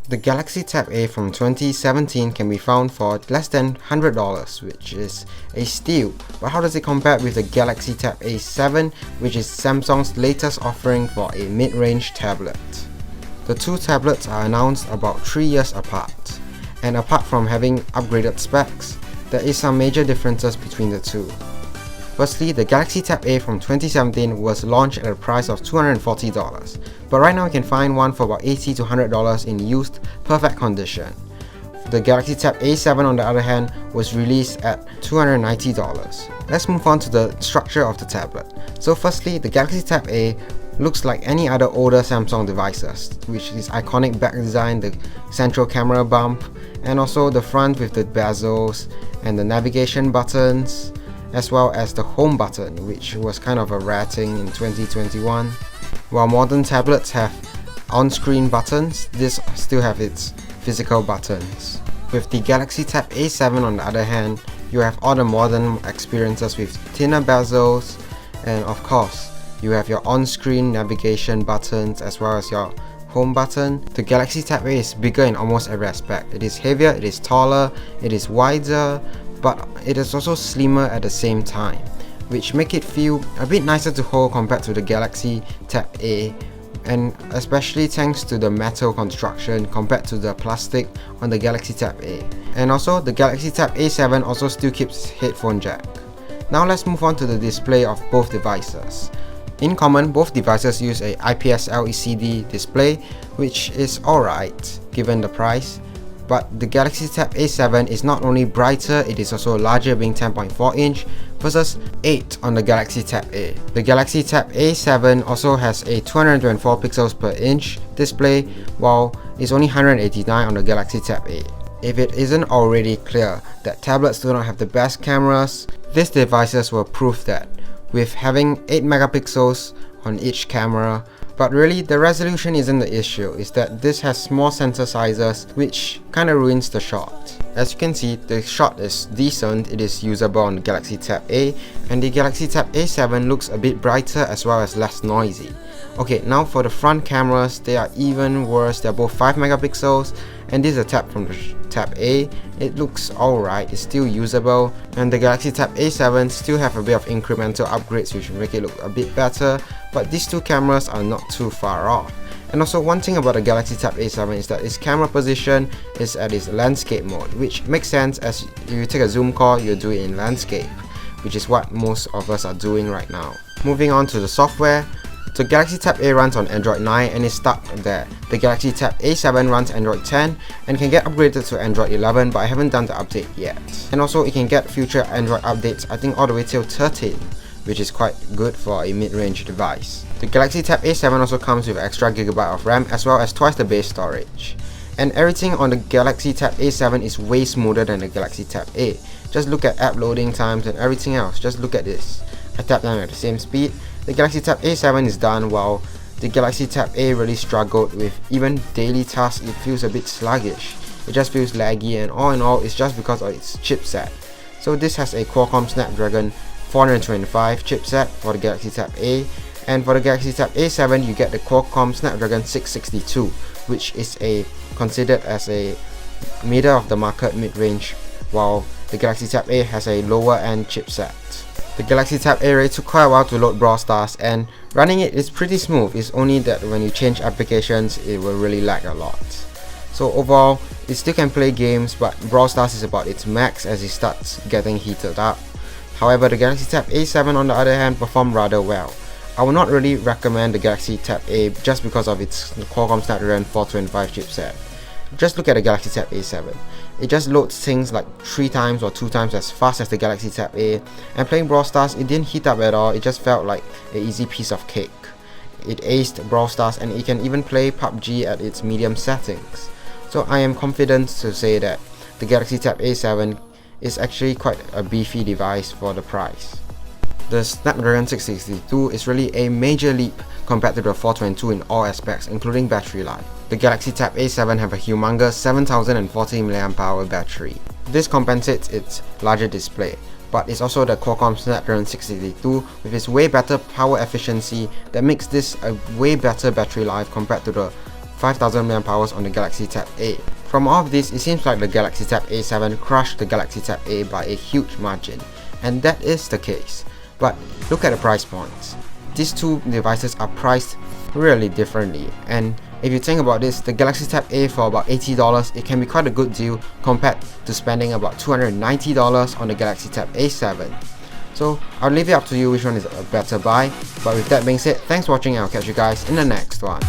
The Galaxy Tab A from 2017 can be found for less than $100, which is a steal. But how does it compare with the Galaxy Tab A7, which is Samsung's latest offering for a mid-range tablet? The two tablets are announced about 3 years apart, and apart from having upgraded specs, there is some major differences between the two. Firstly, the Galaxy Tab A from 2017 was launched at a price of $240, but right now you can find one for about $80 to $100 in used, perfect condition. The Galaxy Tab A7 on the other hand was released at $290. Let's move on to the structure of the tablet. So firstly, the Galaxy Tab A looks like any other older Samsung devices, which is iconic back design, the central camera bump, and also the front with the bezels and the navigation buttons, as well as the home button, which was kind of a rare thing in 2021. While modern tablets have on-screen buttons, this still have its physical buttons. With the Galaxy Tab A7 on the other hand, you have all the modern experiences with thinner bezels, and of course, you have your on-screen navigation buttons as well as your home button. The Galaxy Tab A is bigger in almost every aspect. It is heavier, it is taller, it is wider, but it is also slimmer at the same time, which make it feel a bit nicer to hold compared to the Galaxy Tab A, and especially thanks to the metal construction compared to the plastic on the Galaxy Tab A. And also the Galaxy Tab A7 also still keeps headphone jack. Now let's move on to the display of both devices. In common, both devices use a IPS LCD display, which is alright given the price. But the Galaxy Tab A7 is not only brighter, it is also larger, being 10.4 inch versus 8 on the Galaxy Tab A. The Galaxy Tab A7 also has a 224 pixels per inch display, while it's only 189 on the Galaxy Tab A. If it isn't already clear that tablets do not have the best cameras, these devices will prove that, with having 8 megapixels on each camera. But really, the resolution isn't the issue, it's that this has small sensor sizes, which kinda ruins the shot. As you can see, the shot is decent, it is usable on the Galaxy Tab A, and the Galaxy Tab A7 looks a bit brighter as well as less noisy. Okay, now for the front cameras, they are even worse. They're both 5 megapixels, and this is a tab from the Tab A. It looks alright, it's still usable, and the Galaxy Tab A7 still have a bit of incremental upgrades which make it look a bit better, but these two cameras are not too far off. And also, one thing about the Galaxy Tab A7 is that its camera position is at its landscape mode, which makes sense as if you take a zoom call, you do it in landscape, which is what most of us are doing right now. Moving on to the software, the Galaxy Tab A runs on Android 9 and is stuck there. The Galaxy Tab A7 runs Android 10 and can get upgraded to Android 11, but I haven't done the update yet. And also it can get future Android updates, I think all the way till 13, which is quite good for a mid-range device. The Galaxy Tab A7 also comes with extra gigabyte of RAM as well as twice the base storage. And everything on the Galaxy Tab A7 is way smoother than the Galaxy Tab A. Just look at app loading times and everything else, just look at this. I tap them at the same speed. The Galaxy Tab A7 is done, while the Galaxy Tab A really struggled with even daily tasks. It feels a bit sluggish, it just feels laggy, and all in all it's just because of its chipset. So this has a Qualcomm Snapdragon 425 chipset for the Galaxy Tab A, and for the Galaxy Tab A7 you get the Qualcomm Snapdragon 662, which is considered as a middle of the market mid-range, while the Galaxy Tab A has a lower end chipset. The Galaxy Tab A really took quite a while to load Brawl Stars, and running it is pretty smooth. It's only that when you change applications it will really lag a lot. So overall, it still can play games, but Brawl Stars is about its max as it starts getting heated up. However, the Galaxy Tab A7 on the other hand performed rather well. I would not really recommend the Galaxy Tab A just because of its Qualcomm Snapdragon 425 chipset. Just look at the Galaxy Tab A7. It just loads things like 3 times or 2 times as fast as the Galaxy Tab A, and playing Brawl Stars, it didn't heat up at all, it just felt like an easy piece of cake. It aced Brawl Stars, and it can even play PUBG at its medium settings. So I am confident to say that the Galaxy Tab A7 is actually quite a beefy device for the price. The Snapdragon 662 is really a major leap compared to the 422 in all aspects, including battery life. The Galaxy Tab A7 have a humongous 7040 mAh battery. This compensates its larger display, but it's also the Qualcomm Snapdragon 662 with its way better power efficiency that makes this a way better battery life compared to the 5000 mAh on the Galaxy Tab A. From all of this, it seems like the Galaxy Tab A7 crushed the Galaxy Tab A by a huge margin, and that is the case. But look at the price points. These two devices are priced really differently, and if you think about this, the Galaxy Tab A for about $80, it can be quite a good deal compared to spending about $290 on the Galaxy Tab A7. So I'll leave it up to you which one is a better buy, but with that being said, thanks for watching and I'll catch you guys in the next one.